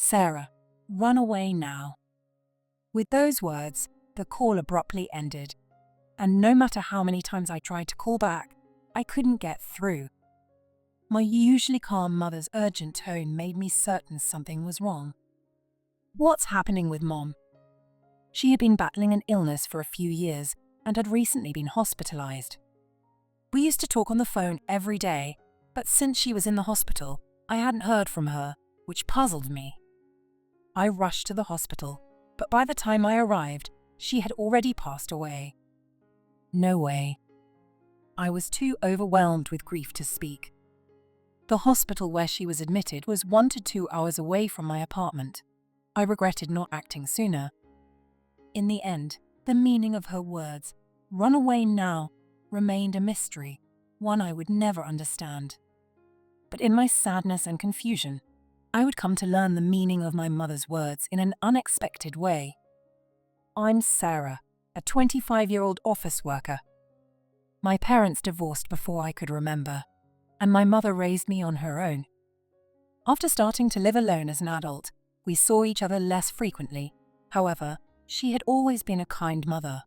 Sarah, run away now." With those words, the call abruptly ended, and no matter how many times I tried to call back, I couldn't get through. My usually calm mother's urgent tone made me certain something was wrong. "What's happening with Mom?" She had been battling an illness for a few years and had recently been hospitalized. We used to talk on the phone every day, but since she was in the hospital, I hadn't heard from her, which puzzled me. I rushed to the hospital, but by the time I arrived, she had already passed away. No way. I was too overwhelmed with grief to speak. The hospital where she was admitted was 1 to 2 hours away from my apartment. I regretted not acting sooner. In the end, the meaning of her words, "Run away now," remained a mystery, one I would never understand. But in my sadness and confusion, I would come to learn the meaning of my mother's words in an unexpected way. I'm Sarah, a 25-year-old office worker. My parents divorced before I could remember, and my mother raised me on her own. After starting to live alone as an adult, we saw each other less frequently. However, she had always been a kind mother,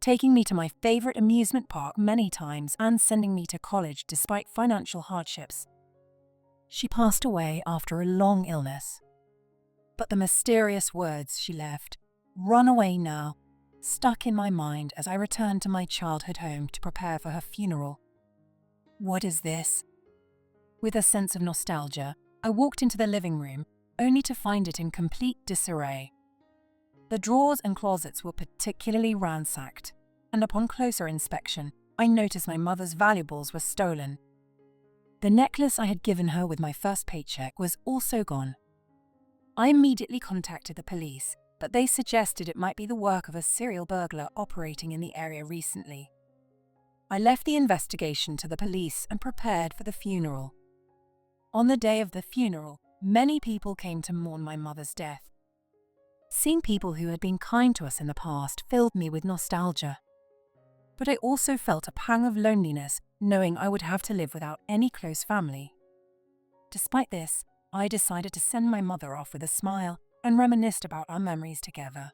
taking me to my favorite amusement park many times and sending me to college despite financial hardships. She passed away after a long illness. But the mysterious words she left, "Run away now," stuck in my mind as I returned to my childhood home to prepare for her funeral. What is this? With a sense of nostalgia, I walked into the living room, only to find it in complete disarray. The drawers and closets were particularly ransacked, and upon closer inspection, I noticed my mother's valuables were stolen. The necklace I had given her with my first paycheck was also gone. I immediately contacted the police, but they suggested it might be the work of a serial burglar operating in the area recently. I left the investigation to the police and prepared for the funeral. On the day of the funeral, many people came to mourn my mother's death. Seeing people who had been kind to us in the past filled me with nostalgia. But I also felt a pang of loneliness, knowing I would have to live without any close family. Despite this, I decided to send my mother off with a smile and reminisced about our memories together.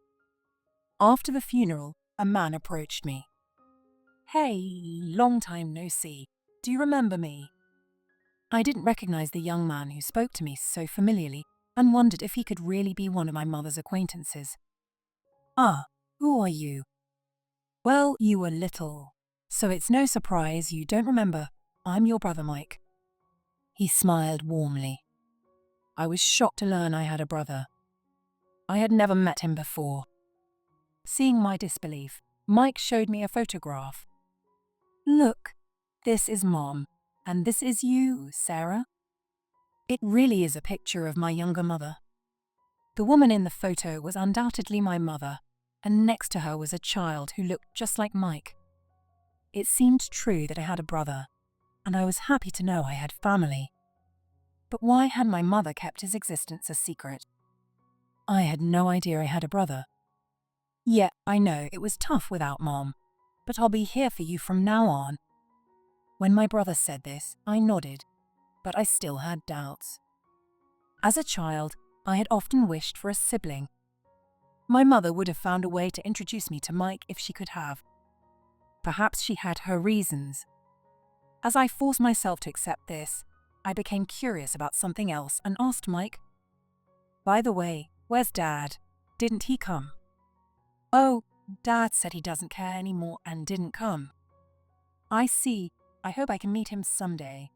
After the funeral, a man approached me. "Hey, long time no see. Do you remember me?" I didn't recognize the young man who spoke to me so familiarly and wondered if he could really be one of my mother's acquaintances. "Ah, who are you?" "Well, you were little, so it's no surprise you don't remember. I'm your brother Mike." He smiled warmly. I was shocked to learn I had a brother. I had never met him before. Seeing my disbelief, Mike showed me a photograph. "Look, this is Mom, and this is you, Sarah." It really is a picture of my younger mother. The woman in the photo was undoubtedly my mother, and next to her was a child who looked just like Mike. It seemed true that I had a brother, and I was happy to know I had family. But why had my mother kept his existence a secret? I had no idea I had a brother. Yeah, I know it was tough without Mom, but I'll be here for you from now on. When my brother said this, I nodded, but I still had doubts. As a child, I had often wished for a sibling. My mother would have found a way to introduce me to Mike if she could have. Perhaps she had her reasons. As I forced myself to accept this, I became curious about something else and asked Mike, "By the way, where's Dad? Didn't he come?" "Oh, Dad said he doesn't care anymore and didn't come." "I see. I hope I can meet him someday."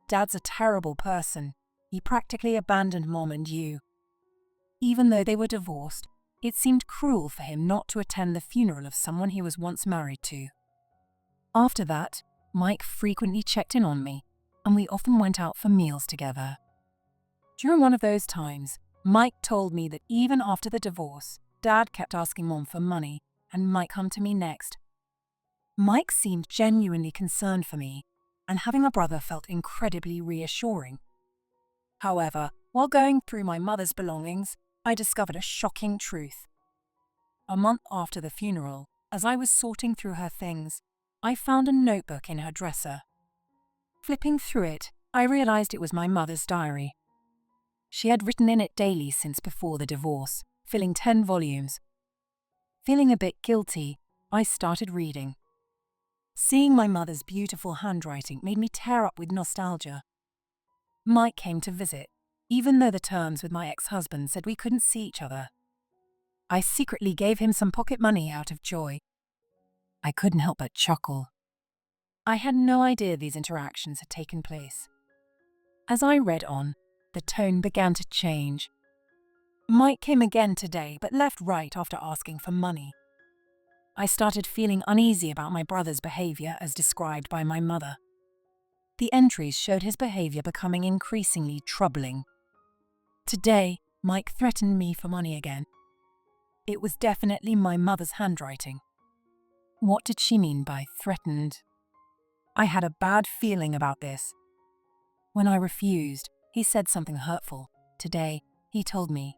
"Dad's a terrible person. He practically abandoned Mom and you." Even though they were divorced, it seemed cruel for him not to attend the funeral of someone he was once married to. After that, Mike frequently checked in on me, and we often went out for meals together. During one of those times, Mike told me that even after the divorce, Dad kept asking Mom for money and might come to me next. Mike seemed genuinely concerned for me, and having a brother felt incredibly reassuring. However, while going through my mother's belongings, I discovered a shocking truth. A month after the funeral, as I was sorting through her things, I found a notebook in her dresser. Flipping through it, I realized it was my mother's diary. She had written in it daily since before the divorce, filling 10 volumes. Feeling a bit guilty, I started reading. Seeing my mother's beautiful handwriting made me tear up with nostalgia. Mike came to visit, even though the terms with my ex-husband said we couldn't see each other. I secretly gave him some pocket money out of joy. I couldn't help but chuckle. I had no idea these interactions had taken place. As I read on, the tone began to change. Mike came again today, but left right after asking for money. I started feeling uneasy about my brother's behavior as described by my mother. The entries showed his behavior becoming increasingly troubling. Today, Mike threatened me for money again. It was definitely my mother's handwriting. What did she mean by threatened? I had a bad feeling about this. When I refused, he said something hurtful. Today, he told me,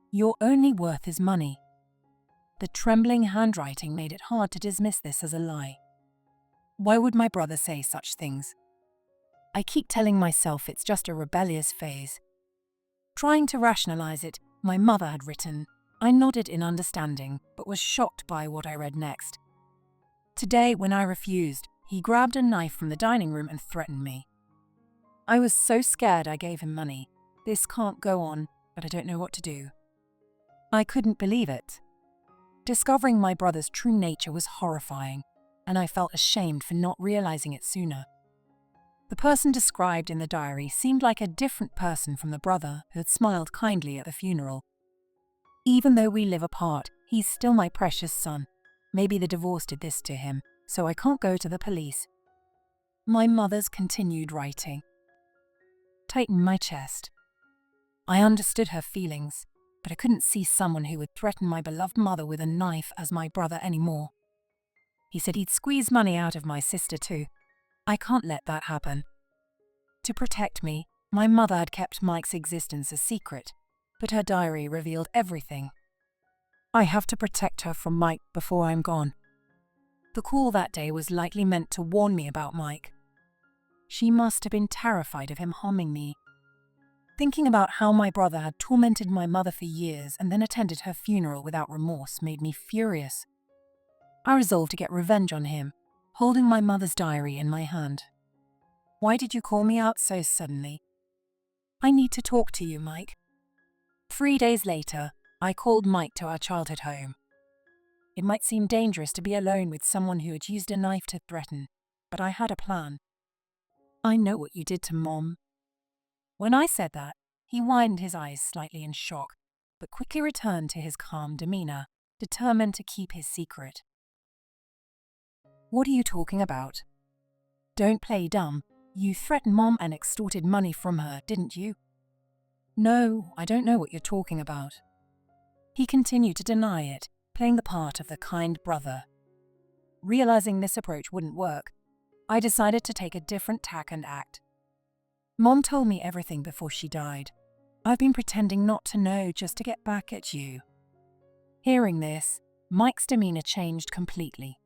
"Your only worth is money." The trembling handwriting made it hard to dismiss this as a lie. Why would my brother say such things? I keep telling myself it's just a rebellious phase. Trying to rationalize it, my mother had written. I nodded in understanding, but was shocked by what I read next. Today, when I refused, he grabbed a knife from the dining room and threatened me. I was so scared I gave him money. This can't go on, but I don't know what to do. I couldn't believe it. Discovering my brother's true nature was horrifying, and I felt ashamed for not realizing it sooner. The person described in the diary seemed like a different person from the brother who had smiled kindly at the funeral. Even though we live apart, he's still my precious son. Maybe the divorce did this to him, so I can't go to the police. My mother's continued writing tightened my chest. I understood her feelings, but I couldn't see someone who would threaten my beloved mother with a knife as my brother anymore. He said he'd squeeze money out of my sister too. I can't let that happen. To protect me, my mother had kept Mike's existence a secret, but her diary revealed everything. I have to protect her from Mike before I'm gone. The call that day was likely meant to warn me about Mike. She must have been terrified of him harming me. Thinking about how my brother had tormented my mother for years and then attended her funeral without remorse made me furious. I resolved to get revenge on him, holding my mother's diary in my hand. "Why did you call me out so suddenly?" "I need to talk to you, Mike." 3 days later, I called Mike to our childhood home. It might seem dangerous to be alone with someone who had used a knife to threaten, but I had a plan. "I know what you did to Mom." When I said that, he widened his eyes slightly in shock, but quickly returned to his calm demeanor, determined to keep his secret. "What are you talking about?" "Don't play dumb. You threatened Mom and extorted money from her, didn't you?" "No, I don't know what you're talking about." He continued to deny it, playing the part of the kind brother. Realizing this approach wouldn't work, I decided to take a different tack and act. "Mom told me everything before she died. I've been pretending not to know just to get back at you." Hearing this, Mike's demeanor changed completely.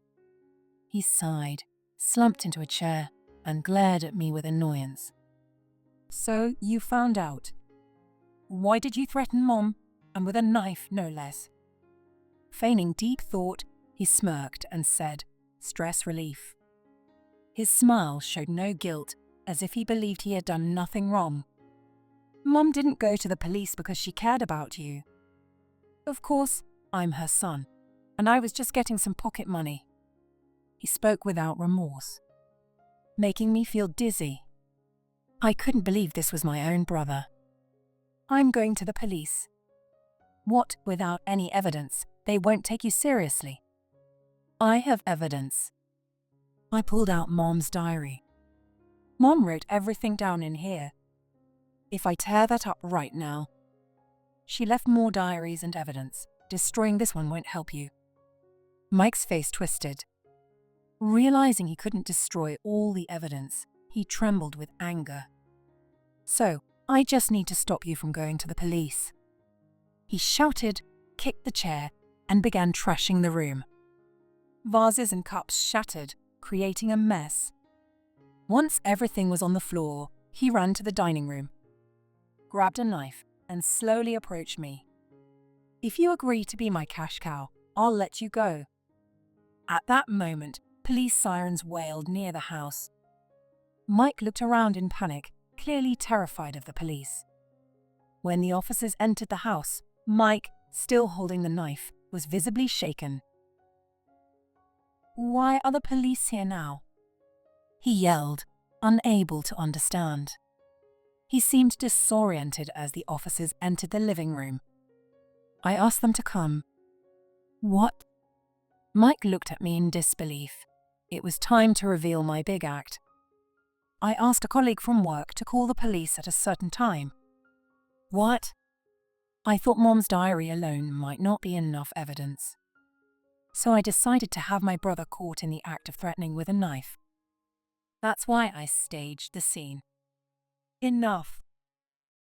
He sighed, slumped into a chair, and glared at me with annoyance. "So you found out. Why did you threaten Mom, and with a knife no less?" Feigning deep thought, he smirked and said, "Stress relief." His smile showed no guilt, as if he believed he had done nothing wrong. "Mom didn't go to the police because she cared about you. Of course, I'm her son, and I was just getting some pocket money." He spoke without remorse, making me feel dizzy. I couldn't believe this was my own brother. "I'm going to the police." "What, without any evidence? They won't take you seriously." "I have evidence." I pulled out Mom's diary. Mom wrote everything down in here. If I tear that up right now. She left more diaries and evidence. Destroying this one won't help you. Mike's face twisted. Realizing he couldn't destroy all the evidence, he trembled with anger. "So, I just need to stop you from going to the police." He shouted, kicked the chair, and began trashing the room. Vases and cups shattered, creating a mess. Once everything was on the floor, he ran to the dining room, grabbed a knife, and slowly approached me. "If you agree to be my cash cow, I'll let you go." At that moment, police sirens wailed near the house. Mike looked around in panic, clearly terrified of the police. When the officers entered the house, Mike, still holding the knife, was visibly shaken. "Why are the police here now?" he yelled, unable to understand. He seemed disoriented as the officers entered the living room. "I asked them to come." "What?" Mike looked at me in disbelief. It was time to reveal my big act. "I asked a colleague from work to call the police at a certain time." "What?" "I thought Mom's diary alone might not be enough evidence. So I decided to have my brother caught in the act of threatening with a knife. That's why I staged the scene." "Enough!"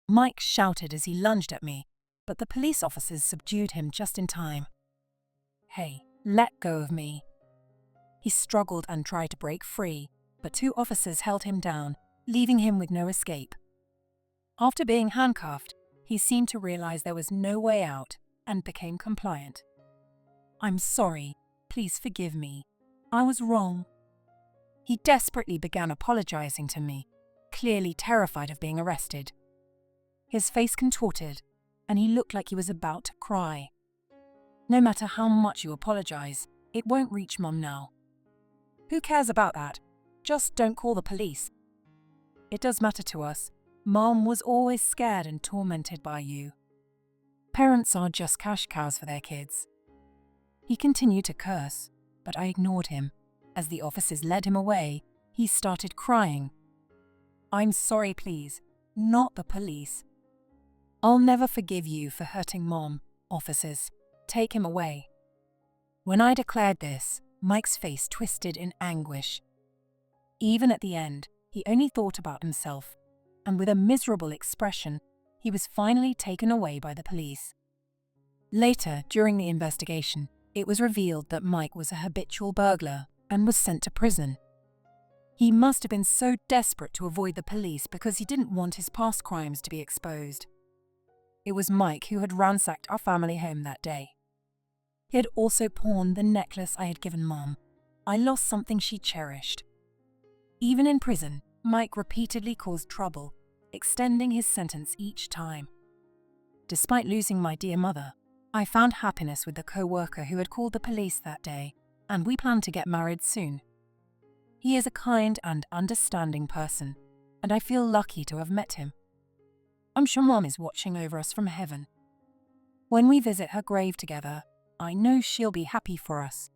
Mike shouted as he lunged at me, but the police officers subdued him just in time. "Hey, let go of me." He struggled and tried to break free, but 2 officers held him down, leaving him with no escape. After being handcuffed, he seemed to realize there was no way out and became compliant. "I'm sorry. Please forgive me. I was wrong." He desperately began apologizing to me, clearly terrified of being arrested. His face contorted, and he looked like he was about to cry. "No matter how much you apologize, it won't reach Mom now." "Who cares about that? Just don't call the police." "It does matter to us. Mom was always scared and tormented by you. Parents are just cash cows for their kids." He continued to curse, but I ignored him. As the officers led him away, he started crying. "I'm sorry, please. Not the police. I'll never forgive you for hurting Mom. Officers, take him away." When I declared this, Mike's face twisted in anguish. Even at the end, he only thought about himself, and with a miserable expression, he was finally taken away by the police. Later, during the investigation, it was revealed that Mike was a habitual burglar and was sent to prison. He must have been so desperate to avoid the police because he didn't want his past crimes to be exposed. It was Mike who had ransacked our family home that day. He had also pawned the necklace I had given Mom. I lost something she cherished. Even in prison, Mike repeatedly caused trouble, extending his sentence each time. Despite losing my dear mother, I found happiness with the co-worker who had called the police that day, and we plan to get married soon. He is a kind and understanding person, and I feel lucky to have met him. I'm sure Mom is watching over us from heaven. When we visit her grave together, I know she'll be happy for us.